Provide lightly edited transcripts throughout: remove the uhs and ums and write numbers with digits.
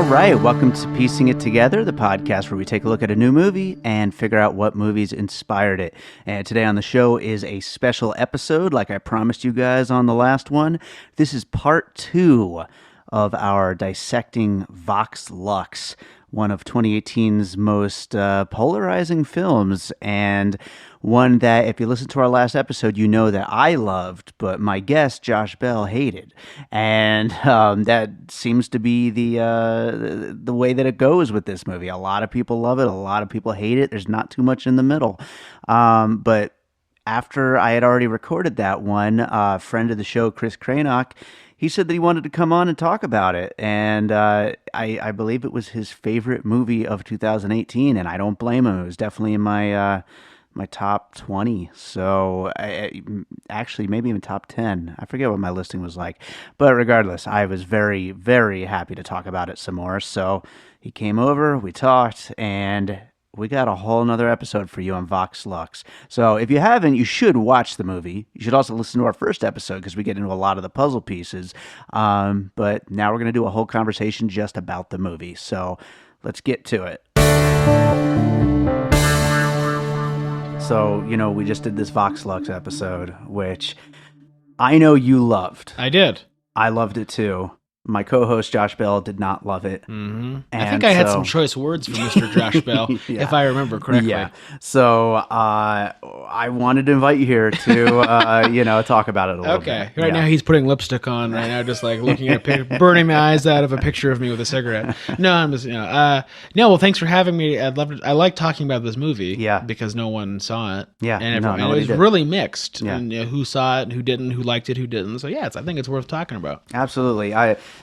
right, welcome to Piecing It Together, the podcast where we take a look at a new movie and figure out what movies inspired it. And today on the show is a special episode, like I promised you guys on the last one. This is part 2 of our dissecting Vox Lux, one of 2018's most polarizing films, and one that, if you listen to our last episode, you know that I loved, but my guest, Josh Bell, hated. And that seems to be the way that it goes with this movie. A lot of people love it. A lot of people hate it. There's not too much in the middle. But after I had already recorded that one, a friend of the show, Kris Krainock, he said that he wanted to come on and talk about it, and I believe it was his favorite movie of 2018, and I don't blame him. It was definitely in my top 20, so actually maybe even top 10. I forget what my listing was like, but regardless, I was very, very happy to talk about it some more. So he came over, we talked, and we got a whole nother episode for you on Vox Lux. So if you haven't, you should watch the movie. You should also listen to our first episode because we get into a lot of the puzzle pieces. But now we're going to do a whole conversation just about the movie. So let's get to it. So, we just did this Vox Lux episode, which I know you loved. I did. I loved it too. My co-host, Josh Bell, did not love it. Mm-hmm. I think I had some choice words from Mr. Josh Bell, yeah. if I remember correctly. Yeah. So I wanted to invite you here to, talk about it a little bit. Okay. Right now he's putting lipstick on right now, just like looking at burning my eyes out of a picture of me with a cigarette. No, I'm just, well, thanks for having me. I like talking about this movie. Yeah. Because no one saw it. Yeah. And it was really mixed. Yeah. And who saw it, who didn't, who liked it, who didn't. So I think it's worth talking about. Absolutely.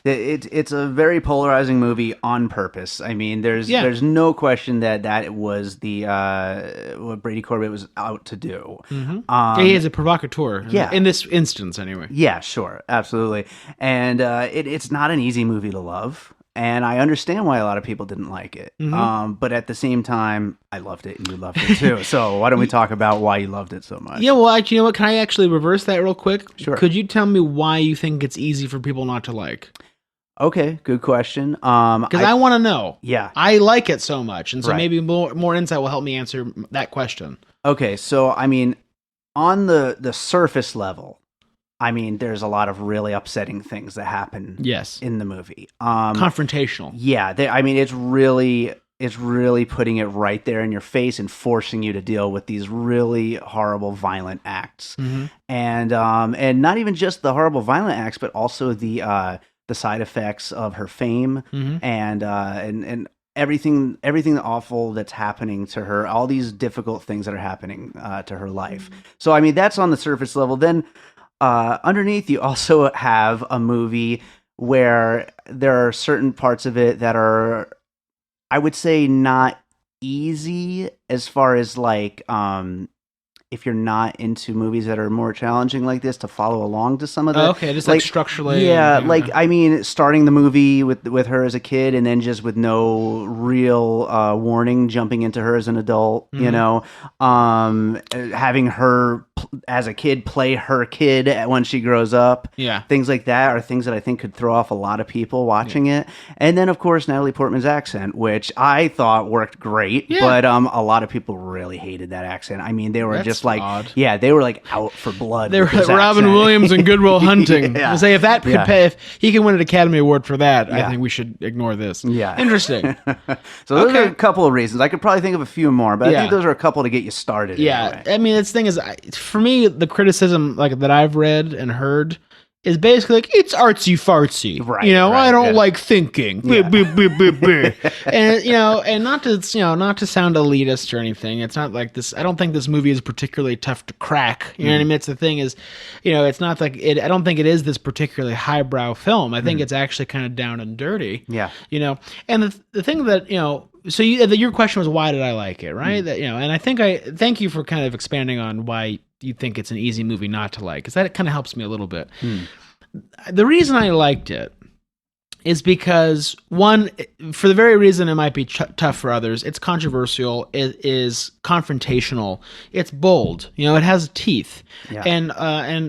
It's a very polarizing movie on purpose. I mean, there's no question that it was what Brady Corbet was out to do. Mm-hmm. He is a provocateur. Yeah. In this instance, anyway. Yeah, sure, absolutely. And it's not an easy movie to love. And I understand why a lot of people didn't like it. Mm-hmm. But at the same time, I loved it and you loved it too. So why don't we talk about why you loved it so much? Yeah, well, actually, you know what? Can I actually reverse that real quick? Sure. Could you tell me why you think it's easy for people not to like? Okay, good question. Because I want to know. Yeah. I like it so much, and so right. maybe more insight will help me answer that question. Okay, so I mean, on the surface level, I mean, there's a lot of really upsetting things that happen in the movie. Confrontational. Yeah, it's really putting it right there in your face and forcing you to deal with these really horrible, violent acts. Mm-hmm. And not even just the horrible, violent acts, but also the side effects of her fame, mm-hmm. and everything awful that's happening to her, all these difficult things that are happening to her life. So I mean, that's on the surface level. Then underneath, you also have a movie where there are certain parts of it that are, I would say, not easy as far as like if you're not into movies that are more challenging like this, to follow along to some of the... Okay, just like structurally. Yeah, I mean, starting the movie with her as a kid and then just with no real warning, jumping into her as an adult, mm-hmm. Having her as a kid play her kid when she grows up. Yeah. Things like that are things that I think could throw off a lot of people watching it. And then, of course, Natalie Portman's accent, which I thought worked great, but a lot of people really hated that accent. I mean, they were just like, odd. Yeah, they were like out for blood. They were like Robin Williams and Good Will Hunting. Yeah. Say if he can win an Academy Award for that, I think we should ignore this. Yeah, interesting. So those are a couple of reasons. I could probably think of a few more, but I think those are a couple to get you started. Yeah, anyway. I mean, this thing is, for me, the criticism that I've read and heard is basically like, it's artsy fartsy, right? I don't like thinking, and and not to sound elitist or anything. It's not like this. I don't think this movie is particularly tough to crack. You know what I mean? It's the thing is, it's not like it. I don't think it is this particularly highbrow film. I think it's actually kind of down and dirty. Yeah, and the thing that So your question was, why did I like it, right? That and I thank you for kind of expanding on why you think it's an easy movie not to like, because that kind of helps me a little bit. The reason I liked it is because, one, for the very reason it might be tough for others, it's controversial, it is confrontational, it's bold, it has teeth, and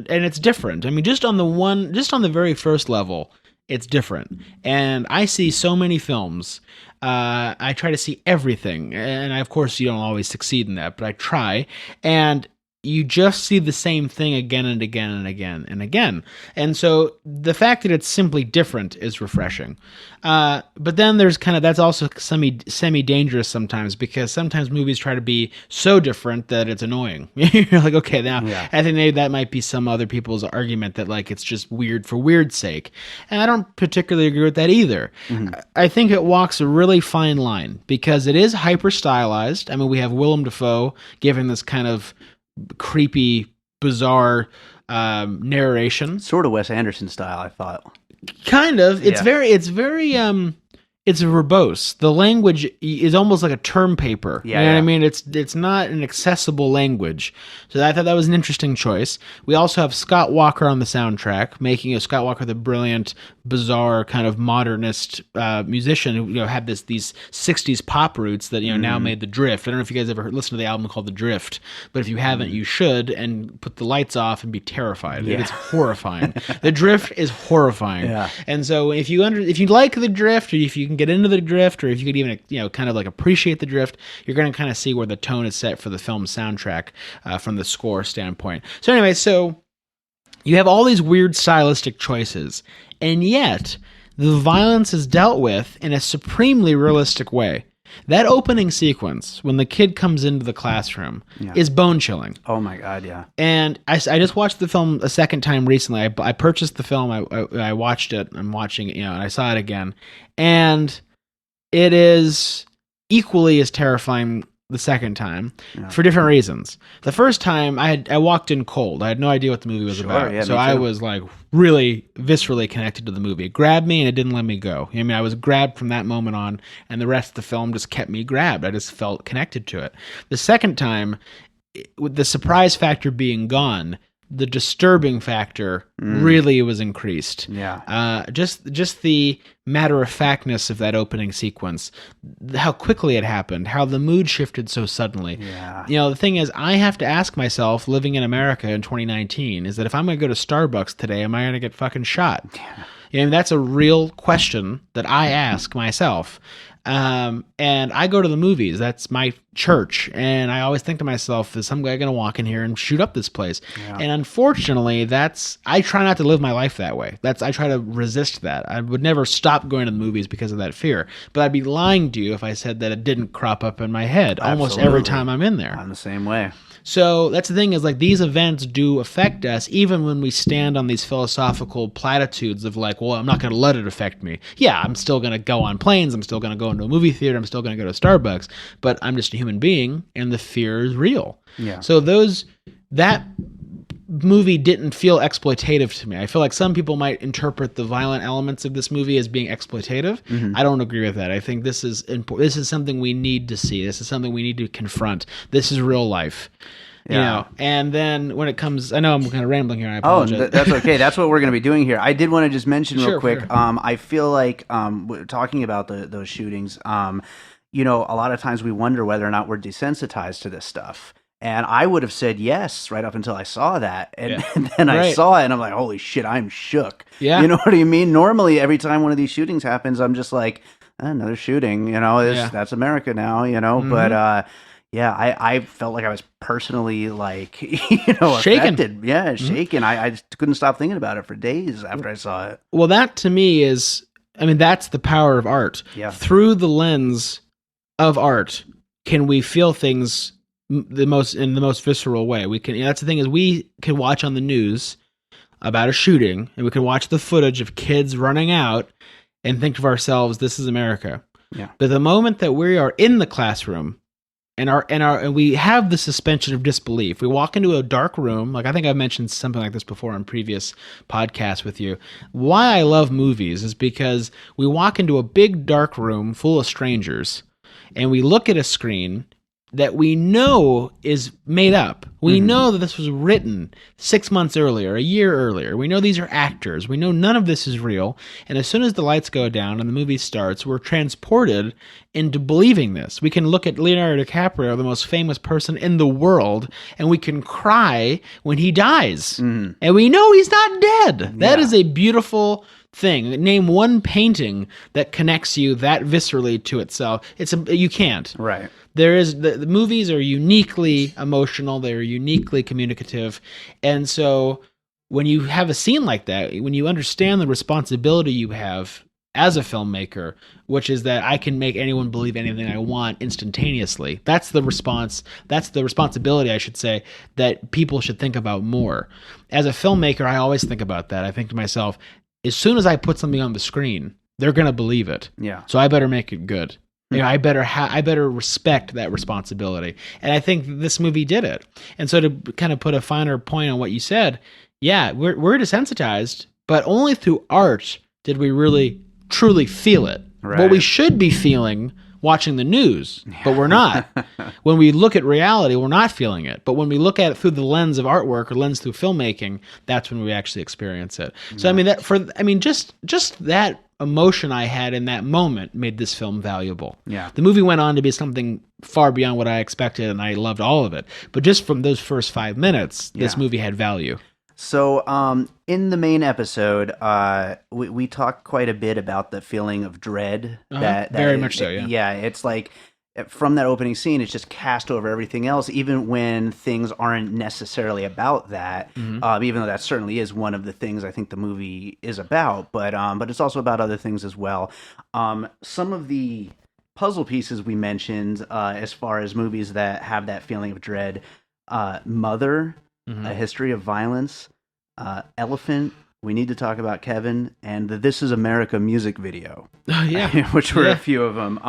it's different. I mean, just on the very first level, it's different. And I see so many films. I try to see everything. And of course, you don't always succeed in that, but I try. And you just see the same thing again and again and again and again. And so the fact that it's simply different is refreshing. But then there's that's also semi-dangerous sometimes, because sometimes movies try to be so different that it's annoying. You're like, okay, now I think maybe that might be some other people's argument that like it's just weird for weird's sake. And I don't particularly agree with that either. Mm-hmm. I think it walks a really fine line because it is hyper stylized. I mean, we have Willem Dafoe giving this kind of creepy, bizarre narration, sort of Wes Anderson style. I thought, kind of. It's very it's verbose. The language is almost like a term paper. You know what I mean? It's not an accessible language. So I thought that was an interesting choice. We also have Scott Walker on the soundtrack, making Scott Walker the brilliant, bizarre kind of modernist musician who had these 60s pop roots that now made The Drift. I don't know if you guys ever listened to the album called The Drift, but if you haven't, you should, and put the lights off and be terrified. It's horrifying. The Drift is horrifying. Yeah. And so if you like The Drift, or if you can get into The Drift, or if you could even kind of like appreciate The Drift, you're going to kind of see where the tone is set for the film's soundtrack from the score standpoint. So anyway, you have all these weird stylistic choices, and yet the violence is dealt with in a supremely realistic way. That opening sequence, when the kid comes into the classroom, is bone-chilling. Oh my God, yeah. And I just watched the film a second time recently. I purchased the film, I watched it, I'm watching it, and I saw it again. And it is equally as terrifying the second time for different reasons. The first time I walked in cold. I had no idea what the movie was about. Yeah, so I was like really viscerally connected to the movie. It grabbed me and it didn't let me go. I mean, I was grabbed from that moment on, and the rest of the film just kept me grabbed. I just felt connected to it. The second time, with the surprise factor being gone, the disturbing factor really was increased. Yeah. Just the matter-of-factness of that opening sequence, how quickly it happened, how the mood shifted so suddenly. Yeah. The thing is, I have to ask myself, living in America in 2019, is that if I'm going to go to Starbucks today, am I going to get fucking shot? Yeah. That's a real question that I ask myself. And I go to the movies. That's my church. And I always think to myself, is some guy going to walk in here and shoot up this place? Yeah. And unfortunately, I try not to live my life that way. I try to resist that. I would never stop going to the movies because of that fear. But I'd be lying to you if I said that it didn't crop up in my head almost every time I'm in there. I'm the same way. So that's the thing, is like these events do affect us, even when we stand on these philosophical platitudes of like, well, I'm not going to let it affect me. Yeah, I'm still going to go on planes. I'm still going to go into a movie theater. I'm still going to go to Starbucks. But I'm just a human being, and the fear is real. Yeah. So that movie didn't feel exploitative to me. I feel like some people might interpret the violent elements of this movie as being exploitative. Mm-hmm. I don't agree with that. I think this is something we need to see. This is something we need to confront. This is real life. Yeah. And then when it comes, I know I'm kind of rambling here. I apologize. Oh, that's okay. That's what we're going to be doing here. I did want to just mention real quick. Sure. I feel like talking about those shootings, a lot of times we wonder whether or not we're desensitized to this stuff. And I would have said yes right up until I saw that. And then I saw it and I'm like, holy shit, I'm shook. Yeah. You know what I mean? Normally, every time one of these shootings happens, I'm just like, another shooting, that's America now, Mm-hmm. But I felt like I was personally like, shaken. Affected. Yeah, shaken. I just couldn't stop thinking about it for days after I saw it. Well, that to me that's the power of art. Yeah. Through the lens of art, can we feel things in the most visceral way? We can. That's the thing, is we can watch on the news about a shooting, and we can watch the footage of kids running out and think to ourselves, this is America. Yeah. But the moment that we are in the classroom and we have the suspension of disbelief, we walk into a dark room. Like I think I've mentioned something like this before on previous podcasts with you. Why I love movies is because we walk into a big dark room full of strangers, and we look at a screen that we know is made up. We know that this was written 6 months earlier, a year earlier. We know these are actors. We know none of this is real. And as soon as the lights go down and the movie starts, we're transported into believing this. We can look at Leonardo DiCaprio, the most famous person in the world, and we can cry when he dies. And we know he's not dead. That is a beautiful thing. Name one painting that connects you that viscerally to itself. You can't. Right. There is the movies are uniquely emotional. They're uniquely communicative, and so when you have a scene like that, when you understand the responsibility you have as a filmmaker, which is that I can make anyone believe anything I want instantaneously. That's the responsibility, I should say, that people should think about more. As a filmmaker, I always think about that. I think to myself, as soon as I put something on the screen, they're going to believe it. Yeah. So I better make it good. I better respect that responsibility. And I think this movie did it. And so to kind of put a finer point on what you said, yeah, we're desensitized, but only through art did we really truly feel it. Right. What we should be feeling watching the news, but we're not. When we look at reality, we're not feeling it. But when we look at it through the lens of artwork or lens through filmmaking, that's when we actually experience it. So just that emotion I had in that moment made this film valuable. Yeah. The movie went on to be something far beyond what I expected, and I loved all of it. But just from those first 5 minutes, this movie had value. So, in the main episode, we talked quite a bit about the feeling of dread. That very much so, yeah. Yeah, it's like from that opening scene, it's just cast over everything else, even when things aren't necessarily about that. Even though that certainly is one of the things I think the movie is about, but it's also about other things as well. Some of the puzzle pieces we mentioned, as far as movies that have that feeling of dread, Mother. A History of Violence, Elephant, We Need to Talk About Kevin, and the This Is America music video. Which were a few of them.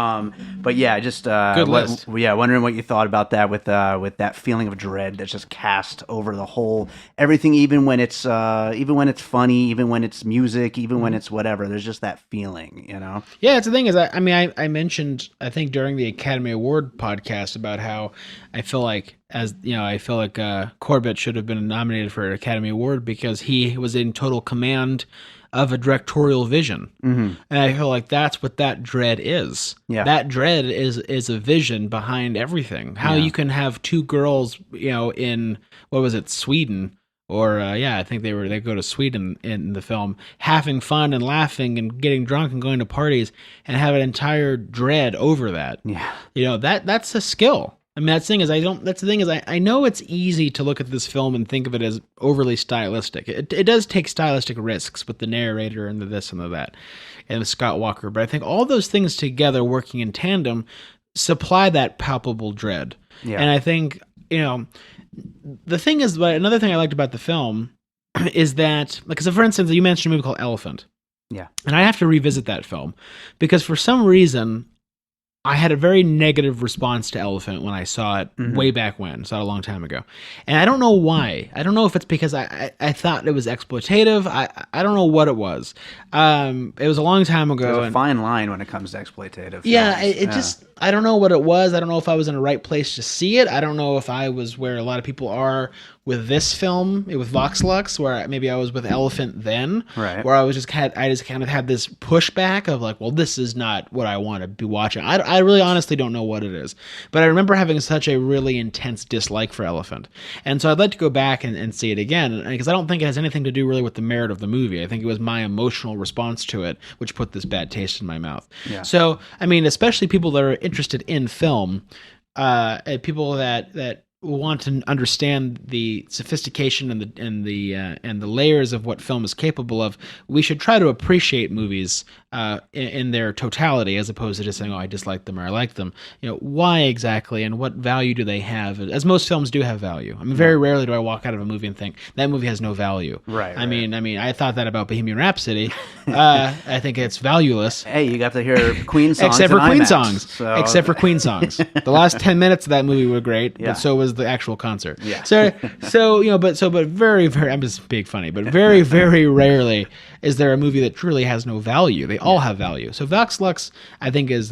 But yeah, just good list. Wondering what you thought about that with that feeling of dread that's just cast over the whole everything, even when it's funny, even when it's music, even when it's whatever. There's just that feeling, you know. Yeah, it's the thing is, I mentioned, I think during the Academy Award podcast about how I feel like Corbett should have been nominated for an Academy Award because he was in total command of a directorial vision. And I feel like that's what that dread is. Yeah. That dread is a vision behind everything. How you can have two girls, in, what was it, Sweden, or I think they go to Sweden in the film, having fun and laughing and getting drunk and going to parties, and have an entire dread over that. Yeah. That's a skill. I mean, that's the thing is, I know it's easy to look at this film and think of it as overly stylistic. It does take stylistic risks with the narrator and the this and the that and the Scott Walker, but I think all those things together working in tandem supply that palpable dread. Yeah. And I think, the thing is, another thing I liked about the film is that, because for instance, you mentioned a movie called Elephant. Yeah. And I have to revisit that film because for some reason, I had a very negative response to Elephant when I saw it way back when. Saw it a long time ago. And I don't know why. I don't know if it's because I thought it was exploitative. I don't know what it was. It was a long time ago. There's a fine line when it comes to exploitative. Yeah, just, I don't know what it was. I don't know if I was in the right place to see it. I don't know if I was where a lot of people are with this film, with Vox Lux, where maybe I was with Elephant then, right? Where I just kind of had this pushback of like, well, this is not what I want to be watching. I really honestly don't know what it is, but I remember having such a really intense dislike for Elephant, and so I'd like to go back and see it again, because I don't think it has anything to do really with the merit of the movie. I think it was my emotional response to it which put this bad taste in my mouth. Yeah. So, I mean, especially people that are interested in film, people that want to understand the sophistication and the layers of what film is capable of, we should try to appreciate movies in their totality, as opposed to just saying, "Oh, I dislike them" or "I like them." Why exactly, and what value do they have? As most films do have value. I mean, very rarely do I walk out of a movie and think that movie has no value. Right. I mean, I thought that about Bohemian Rhapsody. I think it's valueless. Hey, you got to hear Queen songs, except for Queen IMAX, songs. So. Except for Queen songs. The last 10 minutes of that movie were great, but so was the actual concert. Yeah. But very, very, I'm just being funny, but very, very rarely is there a movie that truly has no value. They all have value. So Vox Lux, I think, is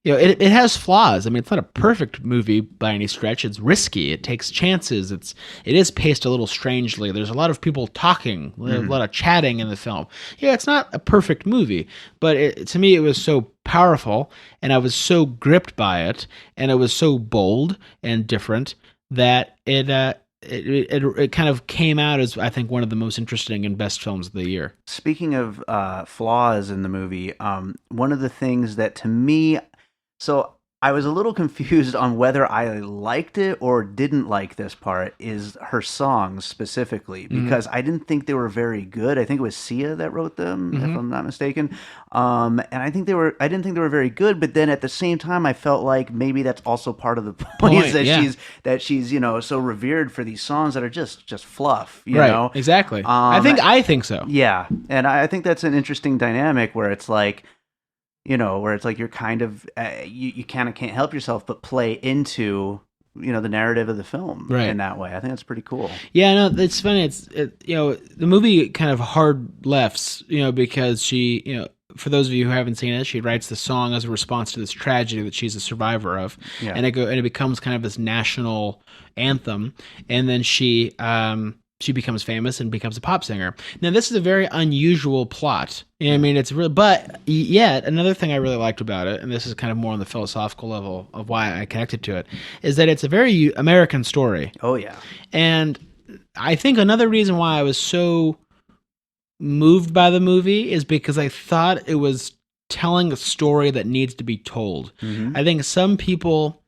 it has flaws. I mean, it's not a perfect movie by any stretch. It's risky. It takes chances. It is paced a little strangely. There's a lot of people talking, a lot of chatting in the film. Yeah, it's not a perfect movie, but to me, it was so powerful, and I was so gripped by it, and it was so bold and different that it kind of came out as, I think, one of the most interesting and best films of the year. Speaking of flaws in the movie, one of the things that to me, so I was a little confused on whether I liked it or didn't like this part, is her songs specifically, because I didn't think they were very good. I think it was Sia that wrote them, if I'm not mistaken. And I didn't think they were very good, but then at the same time, I felt like maybe that's also part of the point is that she's, so revered for these songs that are just fluff, you know? Exactly. I think so. Yeah. And I think that's an interesting dynamic where it's like, where it's like you're kind of, you kind of can't help yourself but play into, the narrative of the film in that way. I think that's pretty cool. Yeah, no, it's funny. The movie kind of hard lefts, because she, for those of you who haven't seen it, she writes the song as a response to this tragedy that she's a survivor of. Yeah. And it becomes kind of this national anthem. And then she becomes famous and becomes a pop singer. Now, this is a very unusual plot. I mean, it's real, but yet another thing I really liked about it, and this is kind of more on the philosophical level of why I connected to it, is that it's a very American story. Oh, yeah. And I think another reason why I was so moved by the movie is because I thought it was telling a story that needs to be told. I think some people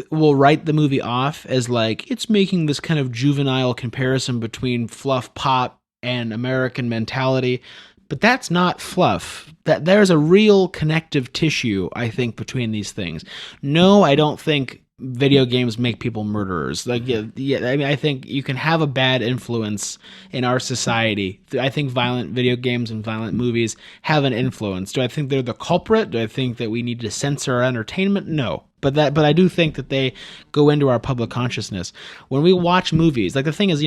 will write the movie off as like it's making this kind of juvenile comparison between fluff pop and American mentality, but that's not fluff. That there's a real connective tissue, I think, between these things. No, I don't think video games make people murderers. Like, I mean, I think you can have a bad influence in our society. I think violent video games and violent movies have an influence. Do I think they're the culprit? Do I think that we need to censor our entertainment? No. But I do think that they go into our public consciousness. When we watch movies, like the thing is,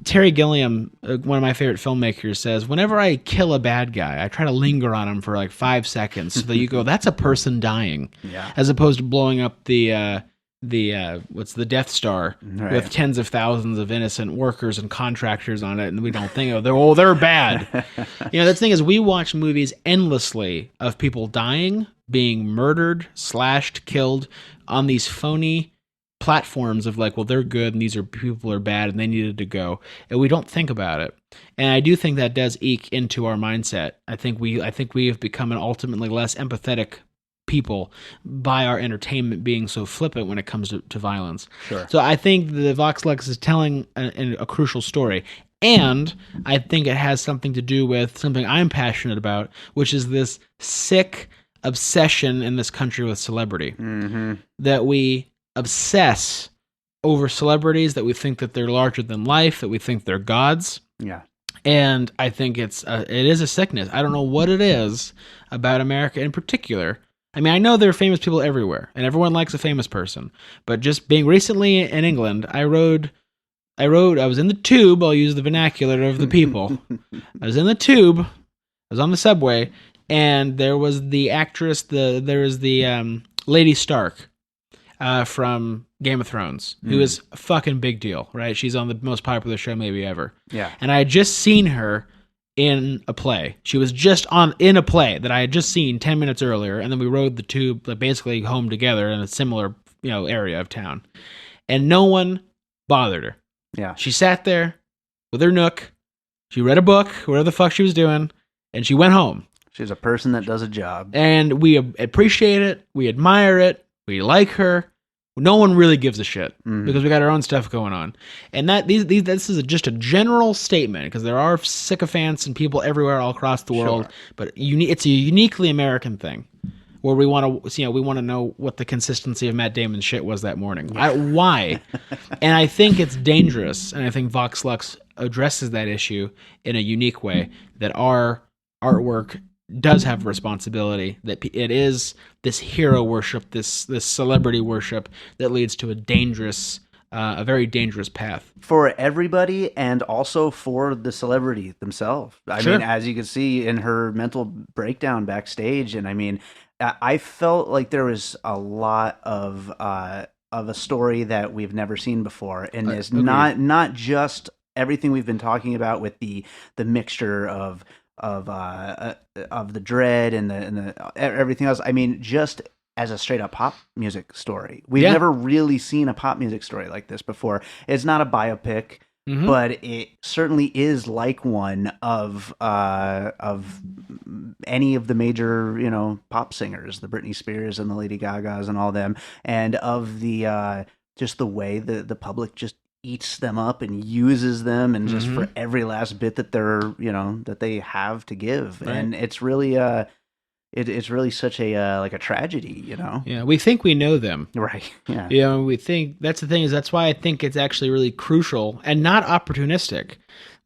Terry Gilliam, one of my favorite filmmakers, says, whenever I kill a bad guy, I try to linger on him for like 5 seconds so that you go, that's a person dying. Yeah. As opposed to blowing up the Death Star with tens of thousands of innocent workers and contractors on it, and we don't think, they're bad. The thing is, we watch movies endlessly of people dying, being murdered, slashed, killed on these phony platforms of like, well, they're good and these people are bad and they needed to go, and we don't think about it. And I do think that does eke into our mindset. I think we have become an ultimately less empathetic people by our entertainment being so flippant when it comes to violence. Sure. So I think the Vox Lux is telling a crucial story. And I think it has something to do with something I'm passionate about, which is this sick obsession in this country with celebrity. That we obsess over celebrities, that we think that they're larger than life, that we think they're gods. Yeah. And I think it is a sickness. I don't know what it is about America in particular. I mean, I know there are famous people everywhere, and everyone likes a famous person. But just being recently in England, I was in the tube, I'll use the vernacular of the people. I was in the tube, I was on the subway, and there was the actress, there was the Lady Stark from Game of Thrones, who is a fucking big deal, right? She's on the most popular show maybe ever. Yeah. And I had just seen her in a play. She was just in a play that I had just seen 10 minutes earlier, and then we rode the tube basically home together in a similar area of town, and no one bothered her. Yeah, she sat there with her nook, she read a book, whatever the fuck she was doing, and she went home. She's a person that does a job, and we appreciate it, we admire it, we like her. No one really gives a shit because we got our own stuff going on. And this is just a general statement, because there are sycophants and people everywhere all across the world, but it's a uniquely American thing where we want to know what the consistency of Matt Damon's shit was that morning. Why? And I think it's dangerous, and I think Vox Lux addresses that issue in a unique way, that our artwork does have responsibility, that it is this hero worship, this celebrity worship that leads to a very dangerous path for everybody, and also for the celebrity themselves. I mean, as you can see in her mental breakdown backstage, and I mean, I felt like there was a lot of a story that we've never seen before, and is not just everything we've been talking about with the mixture of the dread and the everything else. I mean, just as a straight up pop music story. We've Yeah. never really seen a pop music story like this before. It's not a biopic, Mhm. but it certainly is like one of any of the major, pop singers, the Britney Spears and the Lady Gagas and all them, and of the just the way the public just eats them up and uses them, and just for every last bit that they're that they have to give, Right. and it's really it's really such a like a tragedy, Yeah, we think we know them. Right. Yeah. You know, we think that's the thing is that's why I think it's actually really crucial and not opportunistic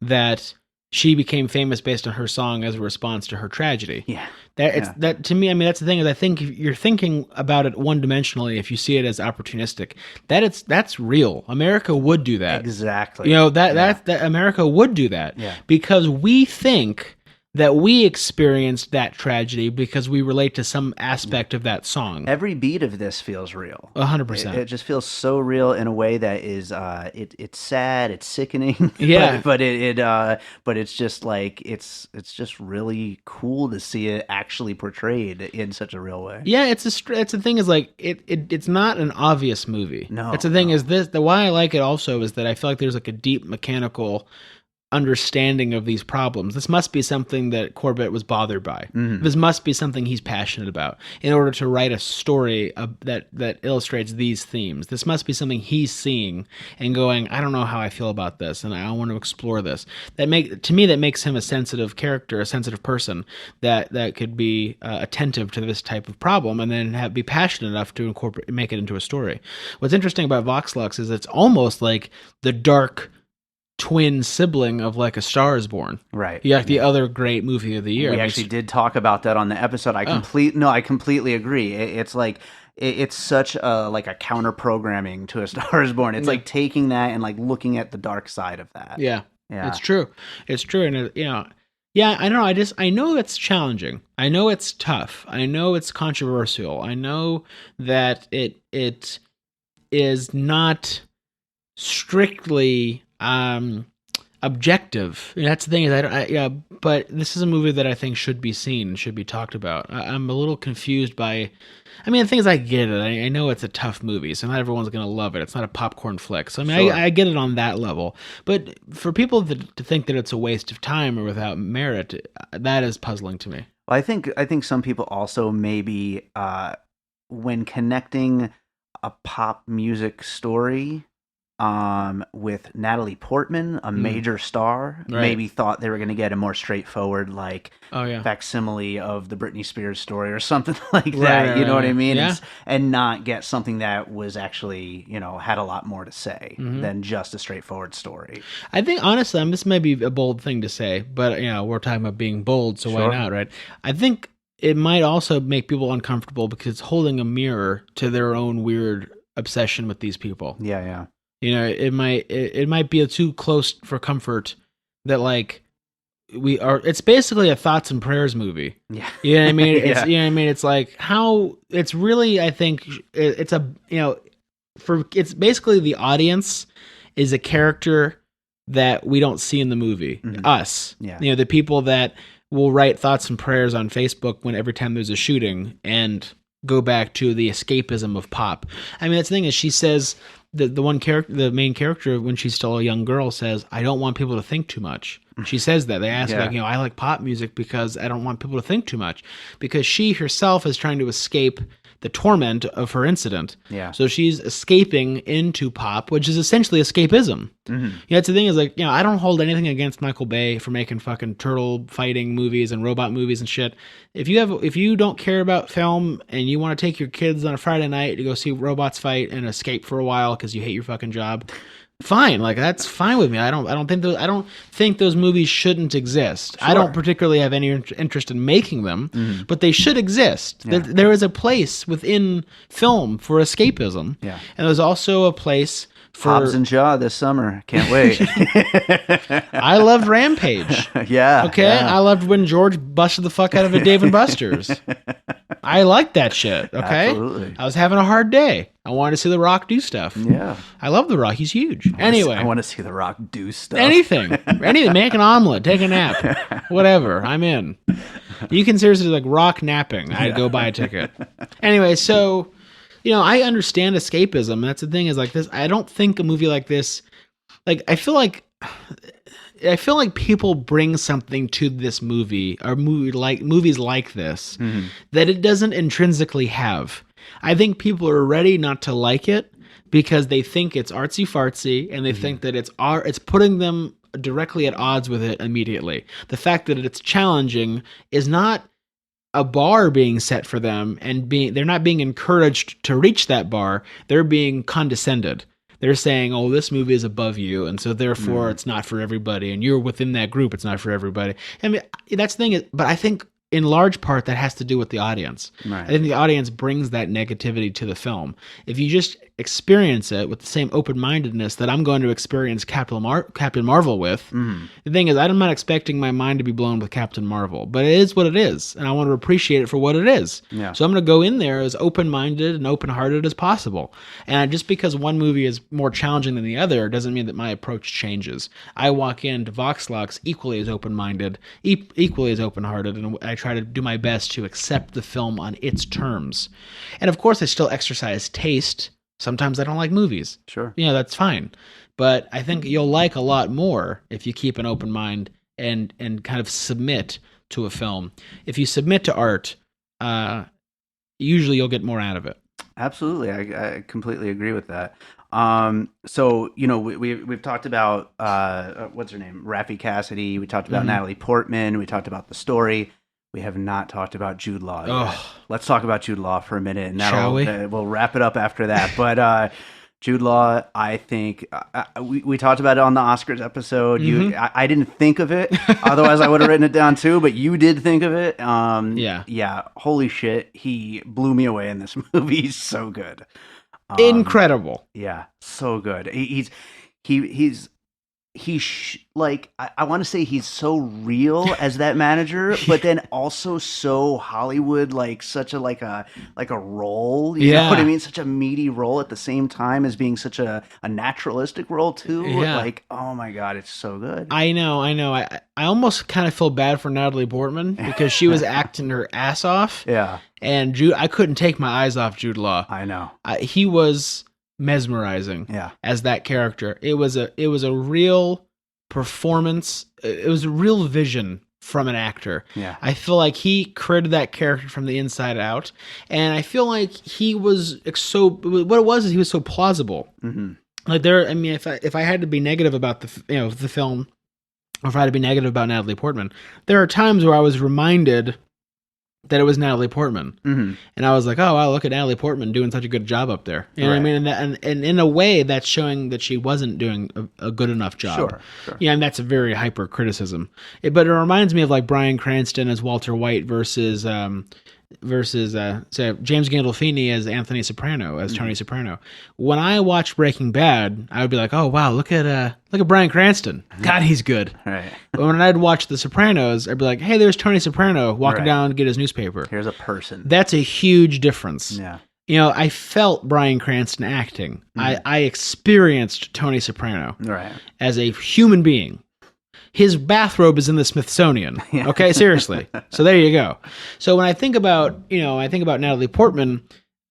that she became famous based on her song as a response to her tragedy. Yeah. That to me, I mean, that's the thing is I think if you're thinking about it one dimensionally, if you see it as opportunistic, that's real. America would do that. Exactly. You know, that America would do that. Yeah. Because we think that we experienced that tragedy because we relate to some aspect of that song. Every beat of this feels real. 100%. It just feels so real in a way that is it's sad, it's sickening. Yeah. but it's just like it's just really cool to see it actually portrayed in such a real way. Yeah, it's the thing is like it's not an obvious movie. No. It's the thing is the why I like it also is that I feel like there's like a deep mechanical understanding of these problems. This must be something that Corbett was bothered by. This must be something he's passionate about in order to write a story that illustrates these themes. This must be something he's seeing and going, I don't know how I feel about this, and I want to explore this. That makes him a sensitive character, a sensitive person that could be attentive to this type of problem, and then be passionate enough to make it into a story. What's interesting about Vox Lux is it's almost like the dark twin sibling of like A Star Is Born. Right. Yeah, the other great movie of the year. We actually did talk about that on the episode. I completely agree. It's like it's such a like a counter programming to A Star Is Born. It's like taking that and like looking at the dark side of that. Yeah. Yeah. It's true. And yeah, I don't know. I know it's challenging. I know it's tough. I know it's controversial. I know that it is not strictly objective. That's the thing is but this is a movie that I think should be seen, should be talked about. I'm a little confused by. I mean, the thing is, I get it. I know it's a tough movie, so not everyone's going to love it. It's not a popcorn flick. So I mean, Sure. I get it on that level. But for people to think that it's a waste of time or without merit, that is puzzling to me. Well, I think some people also maybe when connecting a pop music story with Natalie Portman, a major star, Right. maybe thought they were going to get a more straightforward like facsimile of the Britney Spears story or something like that. Right, you know what I mean? Yeah. And not get something that was actually, had a lot more to say than just a straightforward story. I think, honestly, this may be a bold thing to say, but, we're talking about being bold, so Sure. why not, right? I think it might also make people uncomfortable because it's holding a mirror to their own weird obsession with these people. Yeah, yeah. It might be too close for comfort that, like, it's basically a thoughts and prayers movie. Yeah. You know what I mean? It's, Yeah. You know what I mean? It's like it's really, I think it's it's basically the audience is a character that we don't see in the movie. Us. Yeah. The people that will write thoughts and prayers on Facebook every time there's a shooting and go back to the escapism of pop. I mean, that's the thing is she says the main character, when she's still a young girl, says, I don't want people to think too much. She says that. They ask, I like pop music because I don't want people to think too much. Because she herself is trying to escape the torment of her incident. Yeah. So she's escaping into pop, which is essentially escapism. That's the thing is, like, I don't hold anything against Michael Bay for making fucking turtle fighting movies and robot movies and shit. If you don't care about film and you want to take your kids on a Friday night to go see robots fight and escape for a while because you hate your fucking job, fine. Like, that's fine with me. I don't think those movies shouldn't exist. Sure. I don't particularly have any interest in making them, but they should exist. Yeah. There is a place within film for escapism. Yeah. And there's also a place for Hobbs and Shaw this summer. Can't wait. I loved Rampage. Yeah. Okay, yeah. I loved when George busted the fuck out of a Dave and Buster's. I liked that shit. Okay, Absolutely. I was having a hard day. I wanted to see The Rock do stuff. Yeah. I love The Rock. He's huge. Anyway, I want to see The Rock do stuff. anything, make an omelet, take a nap, whatever. I'm in. You can seriously like rock napping. I'd go buy a ticket. Anyway, so I understand escapism. That's the thing is like this. I don't think a movie like this, like I feel like people bring something to this movie or movies like this that it doesn't intrinsically have. I think people are ready not to like it because they think it's artsy fartsy and they think that it's putting them directly at odds with it immediately. The fact that it's challenging is not a bar being set for them, and they're not being encouraged to reach that bar. They're being condescended. They're saying, "Oh, this movie is above you, and so therefore it's not for everybody, and you're within that group. It's not for everybody." I mean, that's the thing. But I think in large part that has to do with the audience. Right. I think the audience brings that negativity to the film. If you just experience it with the same open-mindedness that I'm going to experience Captain Marvel with, the thing is, I'm not expecting my mind to be blown with Captain Marvel, but it is what it is, and I want to appreciate it for what it is. Yeah. So I'm going to go in there as open-minded and open-hearted as possible. And just because one movie is more challenging than the other doesn't mean that my approach changes. I walk into Vox Lux equally as open-minded, equally as open-hearted, and I try to do my best to accept the film on its terms. And of course, I still exercise taste. Sometimes I don't like movies. Sure. That's fine. But I think you'll like a lot more if you keep an open mind and kind of submit to a film. If you submit to art, usually you'll get more out of it. Absolutely. I completely agree with that. So, we've talked about, what's her name? Raffi Cassidy. We talked about Natalie Portman. We talked about the story. We have not talked about Jude Law yet. Let's talk about Jude Law for a minute, and Shall we? We'll wrap it up after that. But Jude Law, I think we talked about it on the Oscars episode. I didn't think of it, otherwise I would have written it down too. But you did think of it. Yeah. Holy shit, he blew me away in this movie. He's so good, incredible. Yeah, so good. I want to say he's so real as that manager, but then also so Hollywood, like such a role. You know what I mean? Such a meaty role at the same time as being such a naturalistic role too. Yeah. Like, oh my God, it's so good. I know. I almost kind of feel bad for Natalie Portman because she was acting her ass off. Yeah. And I couldn't take my eyes off Jude Law. I know. He was mesmerizing as that character. It was a real performance. It was a real vision from an actor. Yeah. I feel like he created that character from the inside out, and I feel like he was what it was is he was so plausible. Like if I had to be negative about the film, or if I had to be negative about Natalie Portman, there are times where I was reminded that it was Natalie Portman. And I was like, oh, wow, look at Natalie Portman doing such a good job up there. You know what I mean? And in a way, that's showing that she wasn't doing a good enough job. Sure. Yeah, and that's a very hyper criticism. But it reminds me of like Bryan Cranston as Walter White versus James Gandolfini as Anthony Soprano, as Tony Soprano. When I watched Breaking Bad, I would be like, oh wow, look at Bryan Cranston. God, he's good. Right. But when I'd watch The Sopranos, I'd be like, hey, there's Tony Soprano walking down to get his newspaper. Here's a person. That's a huge difference. Yeah. I felt Bryan Cranston acting. I experienced Tony Soprano as a human being. His bathrobe is in the Smithsonian. Okay, seriously. So there you go. So when I think about Natalie Portman,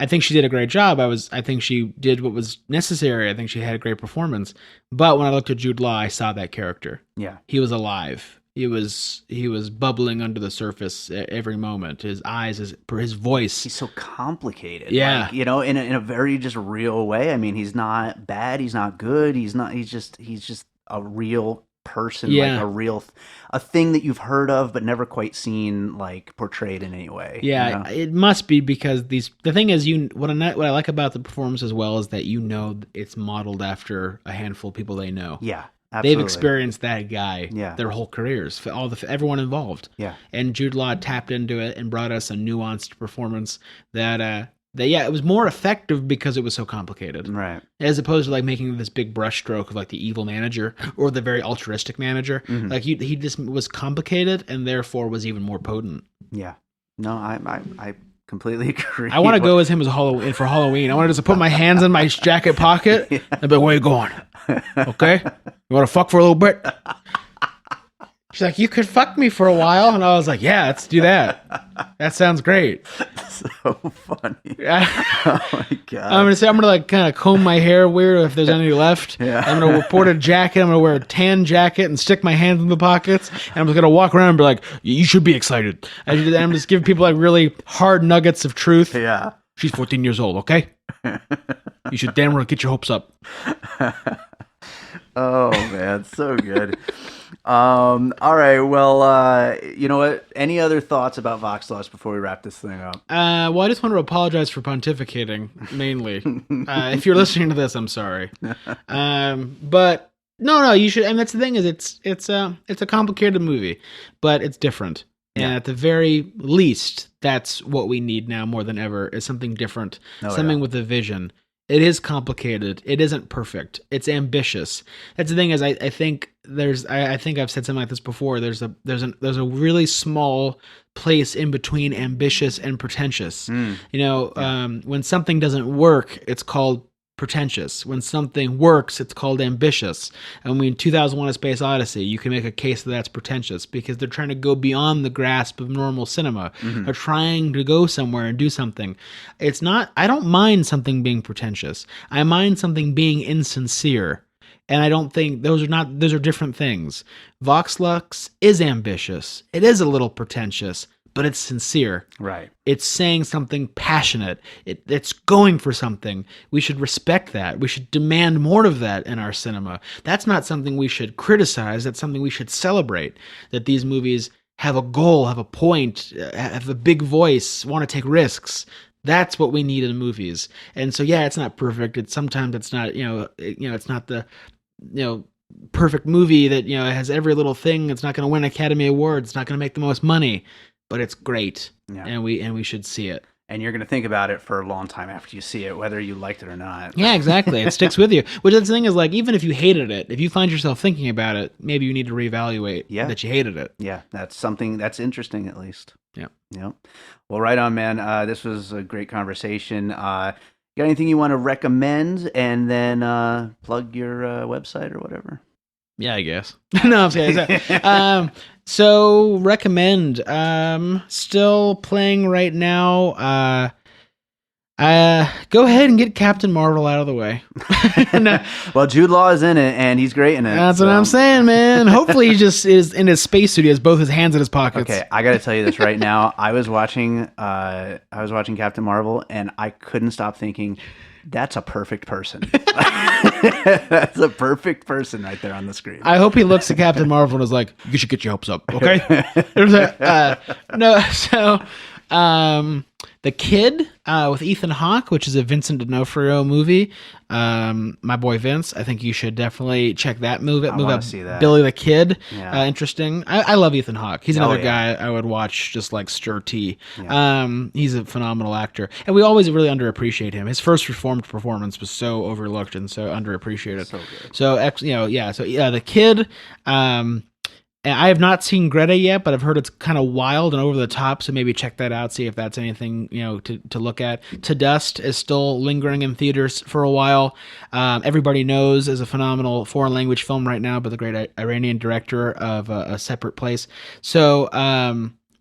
I think she did a great job. I think she did what was necessary. I think she had a great performance. But when I looked at Jude Law, I saw that character. Yeah. He was alive. He was bubbling under the surface at every moment. His eyes, his voice. He's so complicated. Yeah. Like, in a very just real way. I mean, he's not bad. He's not good. He's just a real person, like a thing that you've heard of but never quite seen like portrayed in any way. It must be because the thing is, what I like about the performance as well is that it's modeled after a handful of people they know. Absolutely. They've experienced that guy their whole careers, everyone involved. And Jude Law tapped into it and brought us a nuanced performance that it was more effective because it was so complicated. Right. As opposed to like making this big brushstroke of like the evil manager or the very altruistic manager. Like he just was complicated and therefore was even more potent. Yeah. No, I completely agree. I want to go as him for Halloween. I want to just put my hands in my jacket pocket and be like, where you going? Okay? You want to fuck for a little bit? She's like, you could fuck me for a while. And I was like, yeah, let's do that. That sounds great. So funny. Oh my God. I'm going to like kind of comb my hair weird if there's any left. Yeah. I'm going to report a jacket. I'm going to wear a tan jacket and stick my hands in the pockets. And I'm just going to walk around and be like, you should be excited. And I'm just giving people like really hard nuggets of truth. Yeah. She's 14 years old, okay? You should damn well get your hopes up. Oh man, so good. All right, well, you know what? Any other thoughts about Vox Lux before we wrap this thing up? Well, I just want to apologize for pontificating, mainly. If you're listening to this, I'm sorry. But no, you should. And that's the thing is, it's a complicated movie, but it's different. And at the very least, that's what we need now more than ever is something different, something with a vision. It is complicated. It isn't perfect. It's ambitious. That's the thing is, I think I've said something like this before. There's a really small place in between ambitious and pretentious. When something doesn't work, it's called pretentious. When something works, it's called ambitious. And in 2001: A Space Odyssey, you can make a case that that's pretentious because they're trying to go beyond the grasp of normal cinema. Mm-hmm. They're trying to go somewhere and do something. It's not. I don't mind something being pretentious. I mind something being insincere. And I don't think those are different things. Vox Lux is ambitious. It is a little pretentious, but it's sincere. Right. It's saying something passionate. It's going for something. We should respect that. We should demand more of that in our cinema. That's not something we should criticize. That's something we should celebrate. That these movies have a goal, have a point, have a big voice, want to take risks. That's what we need in movies. And so, yeah, it's not perfect. Sometimes it's not, it's not the, perfect movie that, has every little thing. It's not going to win Academy Awards. It's not going to make the most money. But it's great, and we should see it. And you're going to think about it for a long time after you see it, whether you liked it or not. Yeah, exactly. It sticks with you. Which the thing is, like, even if you hated it, if you find yourself thinking about it, maybe you need to reevaluate that you hated it. Yeah, that's something that's interesting, at least. Yeah. Well, right on, man. This was a great conversation. Got anything you want to recommend, and then plug your website or whatever? Yeah, I guess. No, I'm saying. So recommend. Still playing right now. Go ahead and get Captain Marvel out of the way. No. Well, Jude Law is in it, and he's great in it. That's what I'm saying, man. Hopefully, he just is in his spacesuit. He has both his hands in his pockets. Okay, I got to tell you this right now. I was watching Captain Marvel, and I couldn't stop thinking, that's a perfect person. That's a perfect person right there on the screen. I hope he looks at Captain Marvel and is like, you should get your hopes up, okay? The Kid with Ethan Hawke, which is a Vincent D'Onofrio movie. My boy Vince, I think you should definitely check that movie. I want to see that. Billy the Kid, Yeah. Interesting. I love Ethan Hawke. He's another guy I would watch just like stir tea. Yeah. He's a phenomenal actor, and we always really underappreciate him. His first Reformed performance was so overlooked and so underappreciated. So good. So The Kid. And I have not seen Greta yet, but I've heard it's kind of wild and over the top, so maybe check that out, see if that's anything, to look at. To Dust is still lingering in theaters for a while. Everybody Knows is a phenomenal foreign language film right now by the great Iranian director of A Separate Place. So,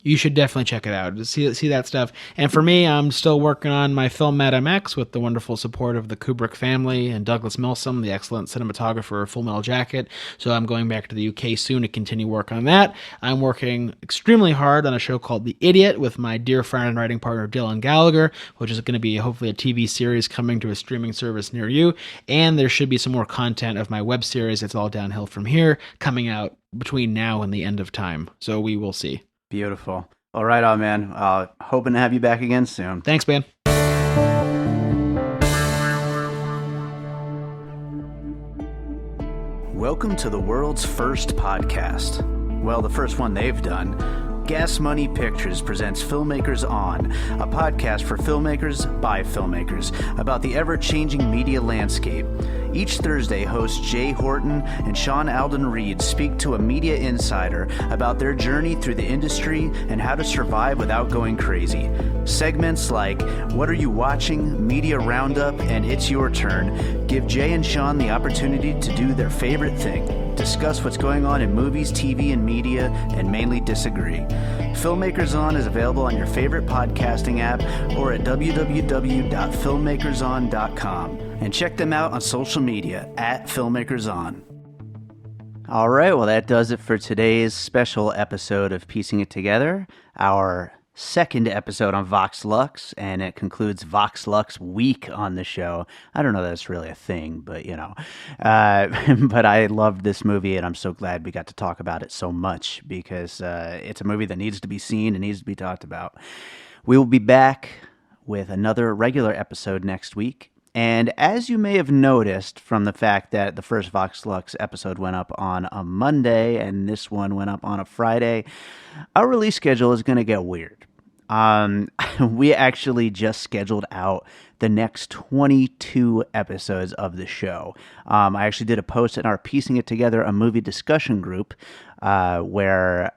you should definitely check it out. See that stuff. And for me, I'm still working on my film Madam X with the wonderful support of the Kubrick family and Douglas Milsom, the excellent cinematographer of Full Metal Jacket. So I'm going back to the UK soon to continue work on that. I'm working extremely hard on a show called The Idiot with my dear friend and writing partner Dylan Gallagher, which is going to be hopefully a TV series coming to a streaming service near you. And there should be some more content of my web series, It's All Downhill From Here, coming out between now and the end of time. So we will see. Beautiful. All right, on, man. Hoping to have you back again soon. Thanks, man. Welcome to the world's first podcast. Well, the first one they've done. Gas Money Pictures presents Filmmakers On, a podcast for filmmakers by filmmakers about the ever-changing media landscape. Each Thursday, hosts Jay Horton and Sean Alden Reed speak to a media insider about their journey through the industry and how to survive without going crazy. Segments like What Are You Watching?, Media Roundup, and It's Your Turn give Jay and Sean the opportunity to do their favorite thing, discuss what's going on in movies, TV, and media, and mainly disagree. Filmmakers On is available on your favorite podcasting app or at www.filmmakerson.com. And check them out on social media at Filmmakers On. All right, well, that does it for today's special episode of Piecing It Together, our second episode on Vox Lux, and it concludes Vox Lux week on the show. I don't know that it's really a thing, but but I loved this movie, and I'm so glad we got to talk about it so much because it's a movie that needs to be seen and needs to be talked about. We will be back with another regular episode next week. And as you may have noticed from the fact that the first Vox Lux episode went up on a Monday and this one went up on a Friday, our release schedule is going to get weird. We actually just scheduled out the next 22 episodes of the show. I actually did a post in our Piecing It Together, a movie discussion group, where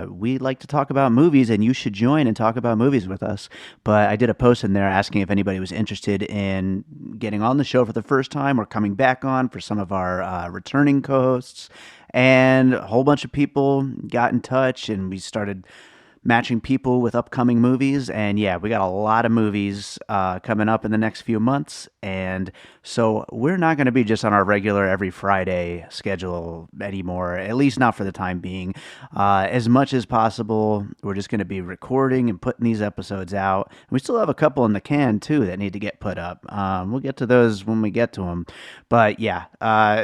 we like to talk about movies, and you should join and talk about movies with us. But I did a post in there asking if anybody was interested in getting on the show for the first time or coming back on for some of our returning co-hosts. And a whole bunch of people got in touch, and we started matching people with upcoming movies. And yeah, we got a lot of movies coming up in the next few months. And so we're not going to be just on our regular every Friday schedule anymore, at least not for the time being. As much as possible, we're just going to be recording and putting these episodes out. We still have a couple in the can too that need to get put up. We'll get to those when we get to them. But yeah,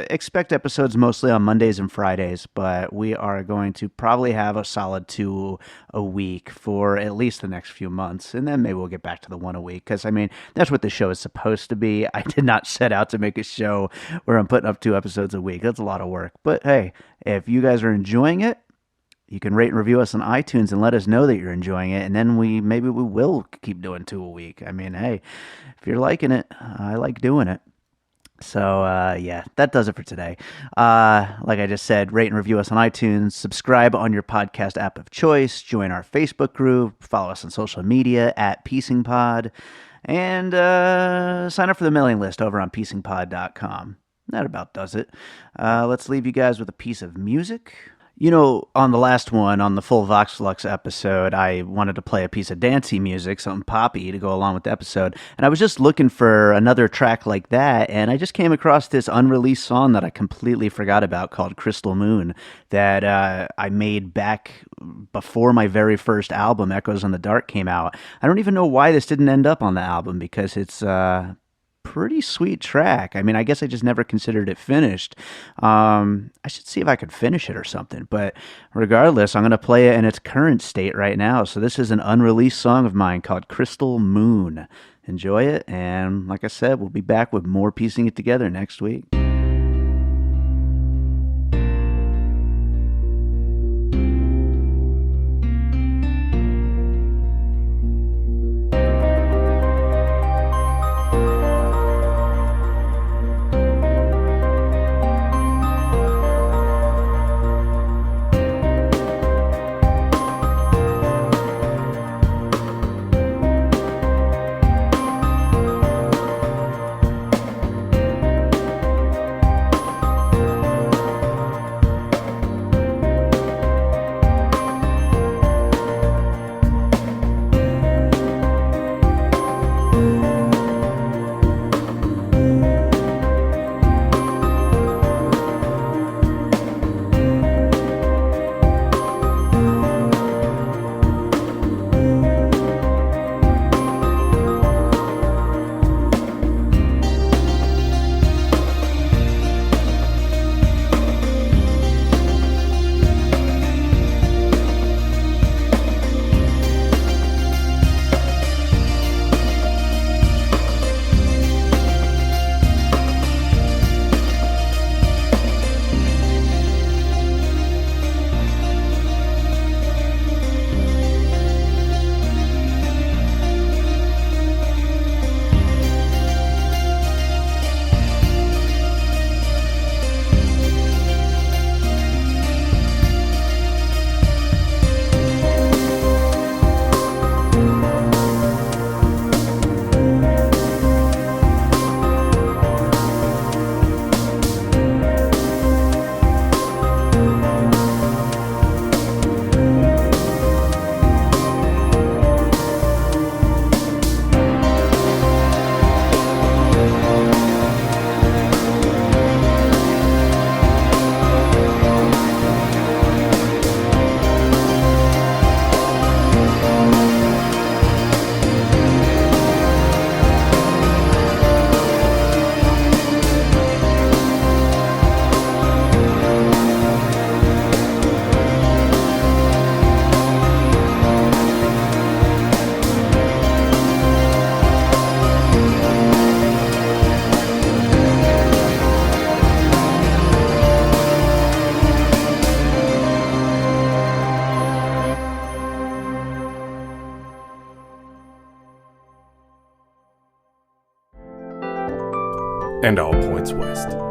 expect episodes mostly on Mondays and Fridays, but we are going to probably have a solid 2 a week for at least the next few months, and then maybe we'll get back to the 1 a week, because I mean that's what the show is supposed to be. I did not set out to make a show where I'm putting up 2 episodes a week. That's a lot of work, but hey, if you guys are enjoying it, you can rate and review us on iTunes and let us know that you're enjoying it, and then maybe we will keep doing 2 a week. I mean, hey, if you're liking it, I like doing it. So, yeah, that does it for today. Like I just said, rate and review us on iTunes, subscribe on your podcast app of choice, join our Facebook group, follow us on social media at PiecingPod, and sign up for the mailing list over on piecingpod.com. That about does it. Let's leave you guys with a piece of music. You know, on the last one, on the full Vox Lux episode, I wanted to play a piece of dancey music, something poppy to go along with the episode. And I was just looking for another track like that, and I just came across this unreleased song that I completely forgot about called Crystal Moon that I made back before my very first album, Echoes in the Dark, came out. I don't even know why this didn't end up on the album, because it's pretty sweet track. I mean, I guess I just never considered it finished. I should see if I could finish it or something. But regardless, I'm going to play it in its current state right now. So this is an unreleased song of mine called Crystal Moon. Enjoy it. And like I said, we'll be back with more Piecing It Together next week. and all points west.